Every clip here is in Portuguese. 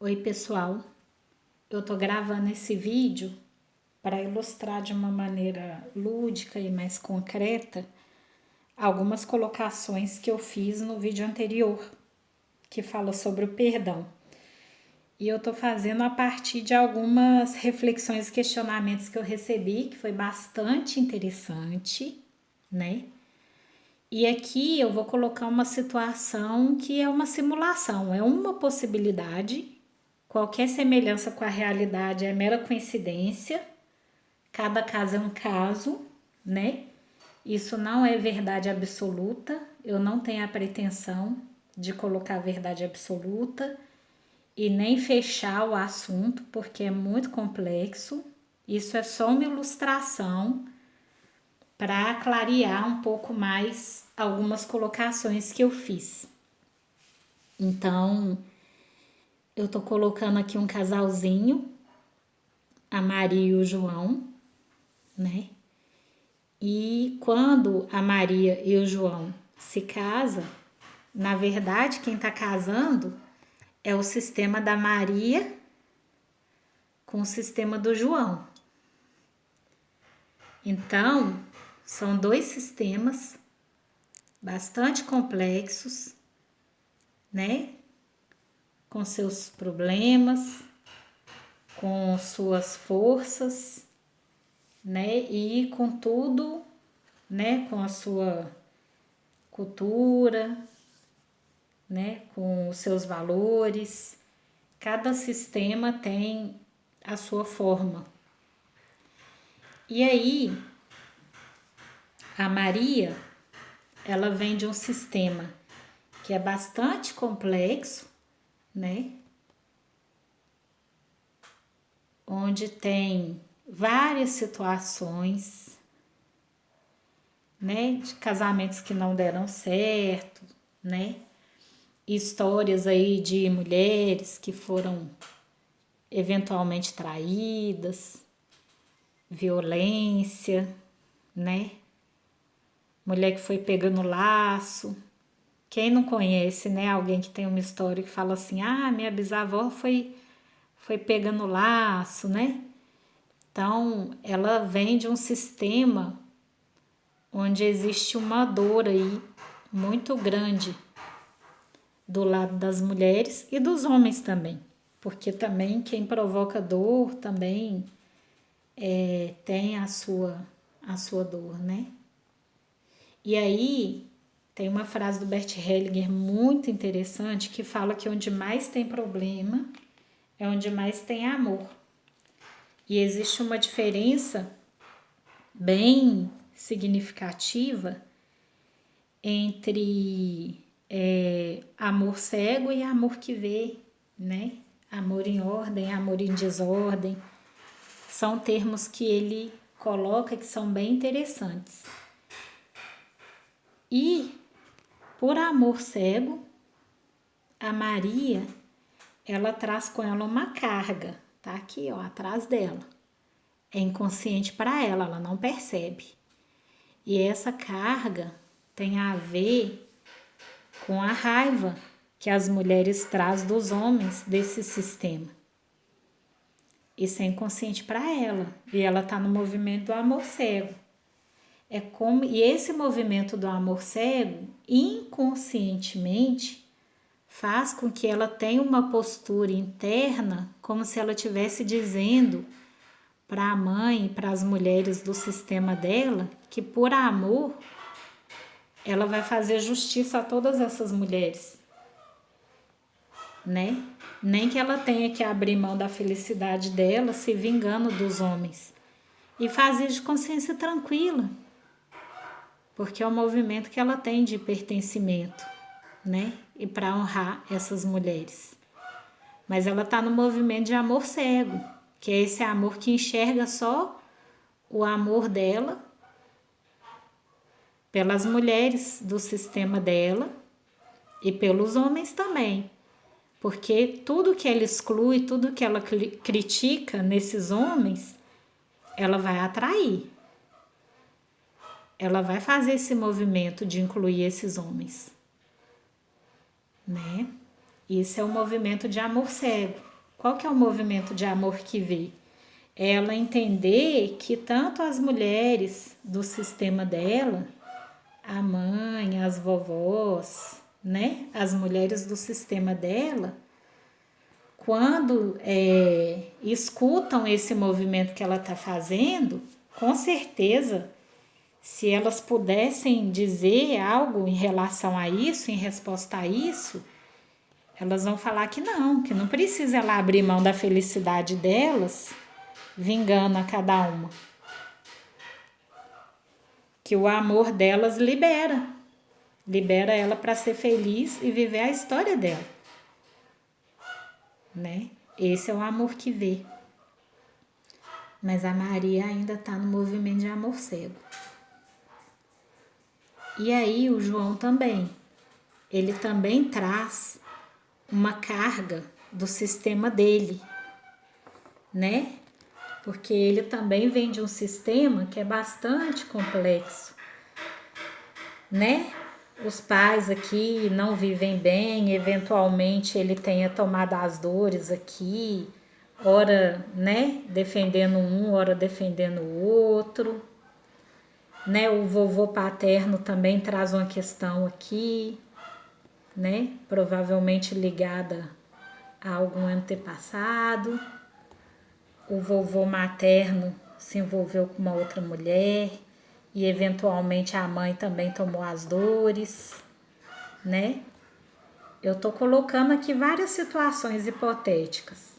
Oi, pessoal. Eu tô gravando esse vídeo para ilustrar de uma maneira lúdica e mais concreta algumas colocações que eu fiz no vídeo anterior, que fala sobre o perdão. E eu tô fazendo a partir de algumas reflexões e questionamentos que eu recebi, que foi bastante interessante, né? E aqui eu vou colocar uma situação que é uma simulação, é uma possibilidade. Qualquer semelhança com a realidade é mera coincidência. Cada caso é um caso, né? Isso não é verdade absoluta. Eu não tenho a pretensão de colocar verdade absoluta e nem fechar o assunto, porque é muito complexo. Isso é só uma ilustração para clarear um pouco mais algumas colocações que eu fiz. Então, eu tô colocando aqui um casalzinho, a Maria e o João, né? E quando a Maria e o João se casam, na verdade, quem tá casando é o sistema da Maria com o sistema do João. Então, são dois sistemas bastante complexos, né? Com seus problemas, com suas forças, né? E com tudo, né? Com a sua cultura, né? Com os seus valores. Cada sistema tem a sua forma. E aí, a Maria, ela vem de um sistema que é bastante complexo, né? Onde tem várias situações, né? De casamentos que não deram certo, né? Histórias aí de mulheres que foram eventualmente traídas, violência, né? Mulher que foi pegando laço. Quem não conhece, né? Alguém que tem uma história que fala assim: ah, minha bisavó foi pegando laço, né? Então, ela vem de um sistema onde existe uma dor aí muito grande do lado das mulheres e dos homens também, porque também quem provoca dor também tem a sua dor, né? E aí tem uma frase do Bert Hellinger muito interessante que fala que onde mais tem problema é onde mais tem amor. E existe uma diferença bem significativa entre amor cego e amor que vê, né? Amor em ordem, amor em desordem. São termos que ele coloca que são bem interessantes. E por amor cego, a Maria, ela traz com ela uma carga, tá aqui, ó, atrás dela. É inconsciente para ela, ela não percebe. E essa carga tem a ver com a raiva que as mulheres trazem dos homens desse sistema. Isso é inconsciente para ela. E ela está no movimento do amor cego. E esse movimento do amor cego, inconscientemente, faz com que ela tenha uma postura interna como se ela estivesse dizendo para a mãe, para as mulheres do sistema dela, que por amor ela vai fazer justiça a todas essas mulheres, né? Nem que ela tenha que abrir mão da felicidade dela se vingando dos homens. E fazer de consciência tranquila, porque é o movimento que ela tem de pertencimento, né? E para honrar essas mulheres. Mas ela está no movimento de amor cego, que é esse amor que enxerga só o amor dela pelas mulheres do sistema dela e pelos homens também. Porque tudo que ela exclui, tudo que ela critica nesses homens, ela vai atrair. Ela vai fazer esse movimento de incluir esses homens, né? Isso é o movimento de amor cego. Qual que é o movimento de amor que vê? Ela entender que tanto as mulheres do sistema dela, a mãe, as vovós, né? As mulheres do sistema dela, quando escutam esse movimento que ela está fazendo, com certeza, se elas pudessem dizer algo em relação a isso, em resposta a isso, elas vão falar que não precisa ela abrir mão da felicidade delas, vingando a cada uma. Que o amor delas libera ela para ser feliz e viver a história dela, né? Esse é o amor que vê. Mas a Maria ainda está no movimento de amor cego. E aí o João também, ele também traz uma carga do sistema dele, né? Porque ele também vem de um sistema que é bastante complexo, né? Os pais aqui não vivem bem, eventualmente ele tenha tomado as dores aqui, ora, né, defendendo um, ora defendendo o outro, né? O vovô paterno também traz uma questão aqui, né? Provavelmente ligada a algum antepassado. O vovô materno se envolveu com uma outra mulher e eventualmente a mãe também tomou as dores, né? Eu tô colocando aqui várias situações hipotéticas.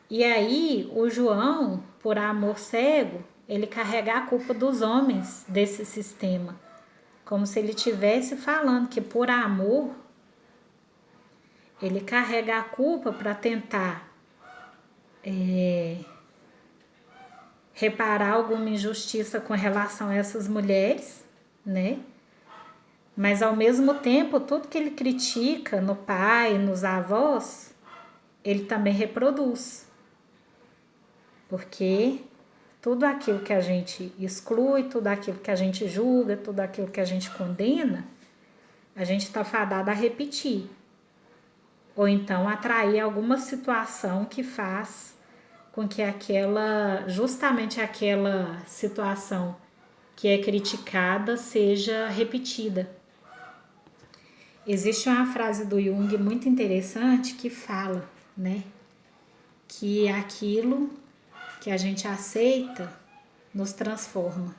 E aí o João, por amor cego, ele carrega a culpa dos homens desse sistema, como se ele estivesse falando que por amor ele carrega a culpa para tentar reparar alguma injustiça com relação a essas mulheres, né? Mas ao mesmo tempo, tudo que ele critica no pai, nos avós, ele também reproduz. Porque tudo aquilo que a gente exclui, tudo aquilo que a gente julga, tudo aquilo que a gente condena, a gente está fadado a repetir. Ou então atrair alguma situação que faz com que justamente aquela situação que é criticada seja repetida. Existe uma frase do Jung muito interessante que fala, né, que aquilo que a gente aceita nos transforma,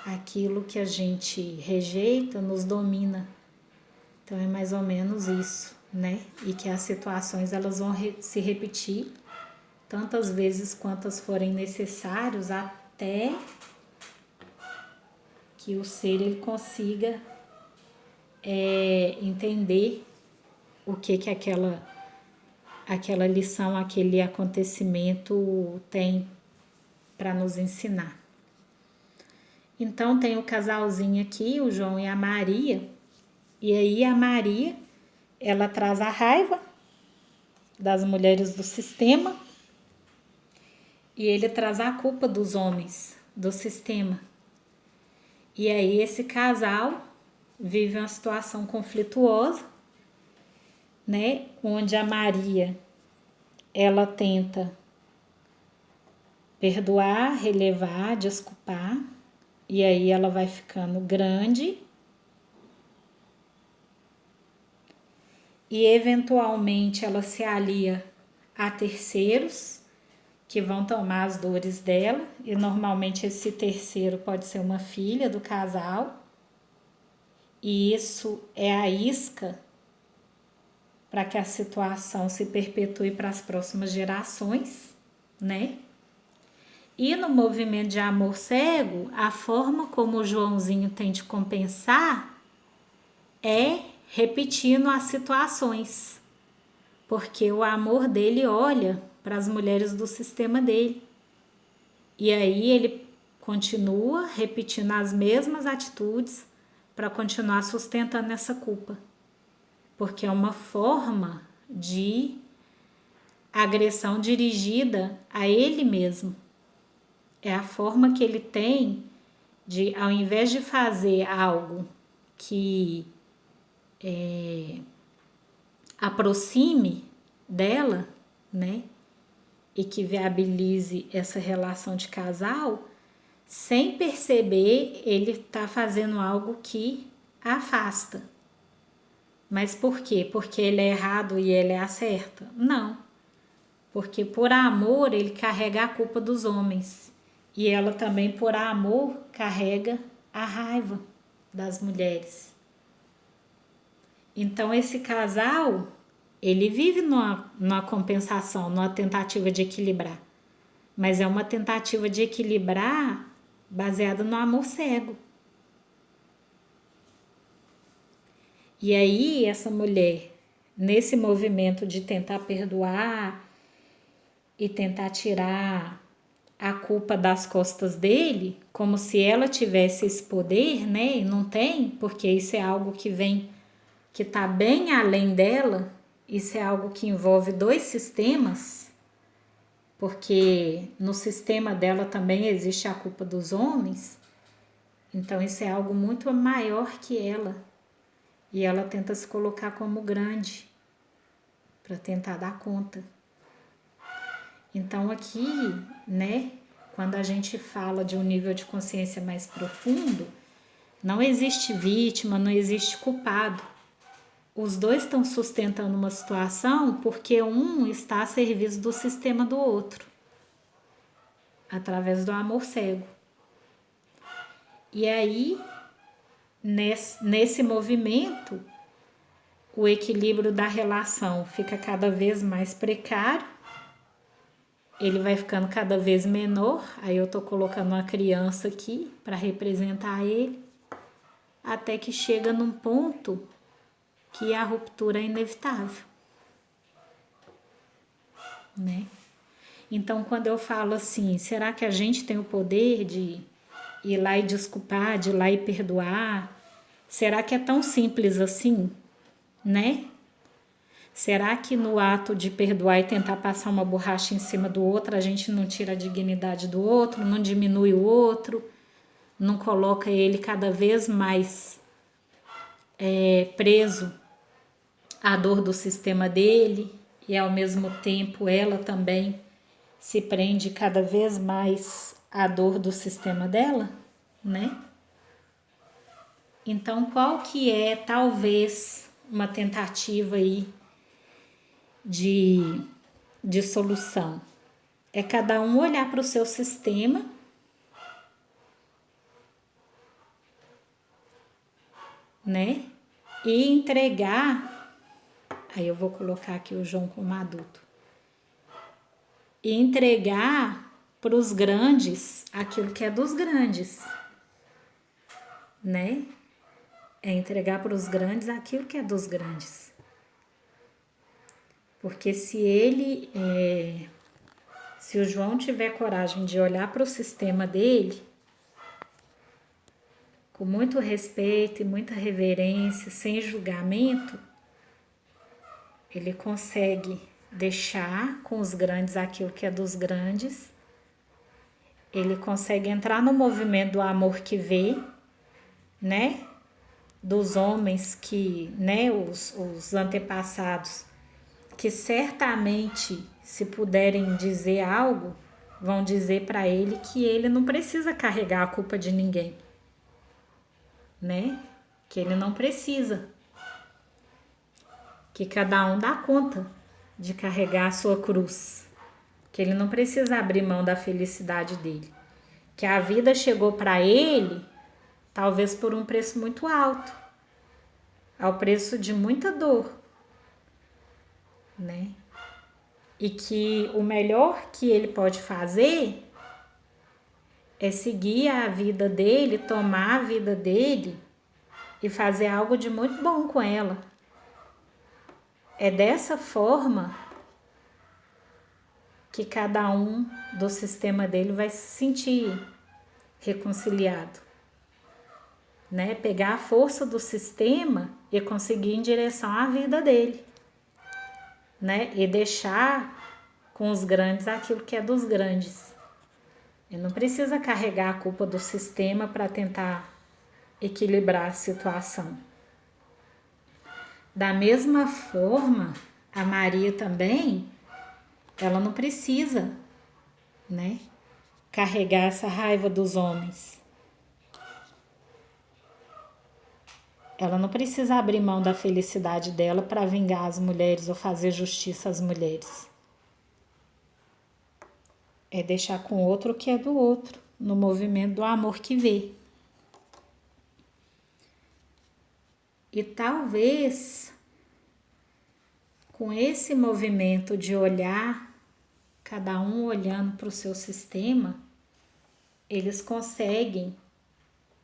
aquilo que a gente rejeita nos domina. Então é mais ou menos isso, né? E que as situações elas vão se repetir tantas vezes quantas forem necessários até que o ser ele consiga entender o que aquela lição, aquele acontecimento tem para nos ensinar. Então tem o casalzinho aqui, o João e a Maria, e aí a Maria, ela traz a raiva das mulheres do sistema e ele traz a culpa dos homens do sistema. E aí esse casal vive uma situação conflituosa, né? Onde a Maria, ela tenta perdoar, relevar, desculpar, e aí ela vai ficando grande e eventualmente ela se alia a terceiros que vão tomar as dores dela, e normalmente esse terceiro pode ser uma filha do casal, e isso é a isca para que a situação se perpetue para as próximas gerações, né? E no movimento de amor cego, a forma como o Joãozinho tem de compensar é repetindo as situações, porque o amor dele olha para as mulheres do sistema dele. E aí ele continua repetindo as mesmas atitudes para continuar sustentando essa culpa, porque é uma forma de agressão dirigida a ele mesmo. É a forma que ele tem de, ao invés de fazer algo que aproxime dela, né? E que viabilize essa relação de casal, sem perceber, ele está fazendo algo que afasta. Mas por quê? Porque ele é errado e ele é acerta? Não. Porque por amor ele carrega a culpa dos homens. E ela também, por amor, carrega a raiva das mulheres. Então esse casal, ele vive numa compensação, numa tentativa de equilibrar. Mas é uma tentativa de equilibrar baseada no amor cego. E aí essa mulher, nesse movimento de tentar perdoar e tentar tirar a culpa das costas dele, como se ela tivesse esse poder, né? E não tem, porque isso é algo que vem, que tá bem além dela. Isso é algo que envolve dois sistemas, porque no sistema dela também existe a culpa dos homens. Então isso é algo muito maior que ela. E ela tenta se colocar como grande para tentar dar conta. Então aqui, né, quando a gente fala de um nível de consciência mais profundo, não existe vítima, não existe culpado. Os dois estão sustentando uma situação porque um está a serviço do sistema do outro, através do amor cego. E aí, nesse movimento, o equilíbrio da relação fica cada vez mais precário, ele vai ficando cada vez menor. Aí eu tô colocando uma criança aqui para representar ele, até que chega num ponto que a ruptura é inevitável, né? Então, quando eu falo assim, será que a gente tem o poder de ir lá e desculpar, de ir lá e perdoar? Será que é tão simples assim, né? Será que no ato de perdoar e tentar passar uma borracha em cima do outro, a gente não tira a dignidade do outro, não diminui o outro, não coloca ele cada vez mais preso à dor do sistema dele, e ao mesmo tempo ela também se prende cada vez mais à dor do sistema dela, né? Então, qual que é talvez uma tentativa aí de solução? É cada um olhar para o seu sistema, né? E entregar, aí eu vou colocar aqui o João como adulto, e entregar para os grandes aquilo que é dos grandes, né? É entregar para os grandes aquilo que é dos grandes. Porque se o João tiver coragem de olhar para o sistema dele, com muito respeito e muita reverência, sem julgamento, ele consegue deixar com os grandes aquilo que é dos grandes, ele consegue entrar no movimento do amor que vê, né? Dos homens que, né, os antepassados, que certamente, se puderem dizer algo, vão dizer para ele que ele não precisa carregar a culpa de ninguém, né? Que ele não precisa, que cada um dá conta de carregar a sua cruz, que ele não precisa abrir mão da felicidade dele, que a vida chegou para ele talvez por um preço muito alto, ao preço de muita dor, né? E que o melhor que ele pode fazer é seguir a vida dele, tomar a vida dele e fazer algo de muito bom com ela. É dessa forma que cada um do sistema dele vai se sentir reconciliado, né? Pegar a força do sistema e conseguir ir em direção à vida dele, né? E deixar com os grandes aquilo que é dos grandes. Ele não precisa carregar a culpa do sistema para tentar equilibrar a situação. Da mesma forma, a Maria também Ela não precisa, né, carregar essa raiva dos homens. Ela não precisa abrir mão da felicidade dela para vingar as mulheres ou fazer justiça às mulheres. É deixar com o outro o que é do outro, no movimento do amor que vê. E talvez com esse movimento de olhar, cada um olhando para o seu sistema, eles conseguem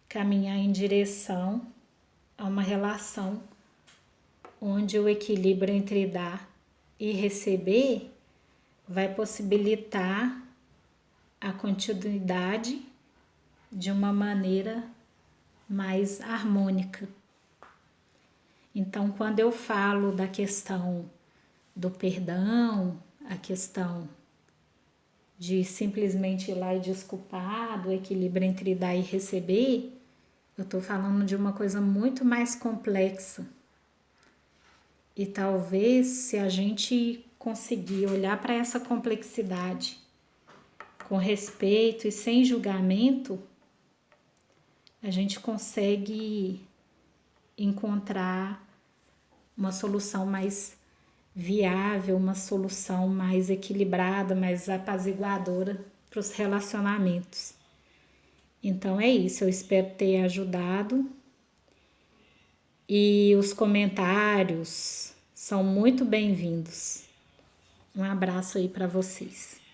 caminhar em direção a uma relação onde o equilíbrio entre dar e receber vai possibilitar a continuidade de uma maneira mais harmônica. Então, quando eu falo da questão do perdão, a questão de simplesmente ir lá e desculpar, do equilíbrio entre dar e receber, eu estou falando de uma coisa muito mais complexa. E talvez, se a gente conseguir olhar para essa complexidade com respeito e sem julgamento, a gente consegue encontrar uma solução mais viável, uma solução mais equilibrada, mais apaziguadora para os relacionamentos. Então é isso, eu espero ter ajudado e os comentários são muito bem-vindos. Um abraço aí para vocês.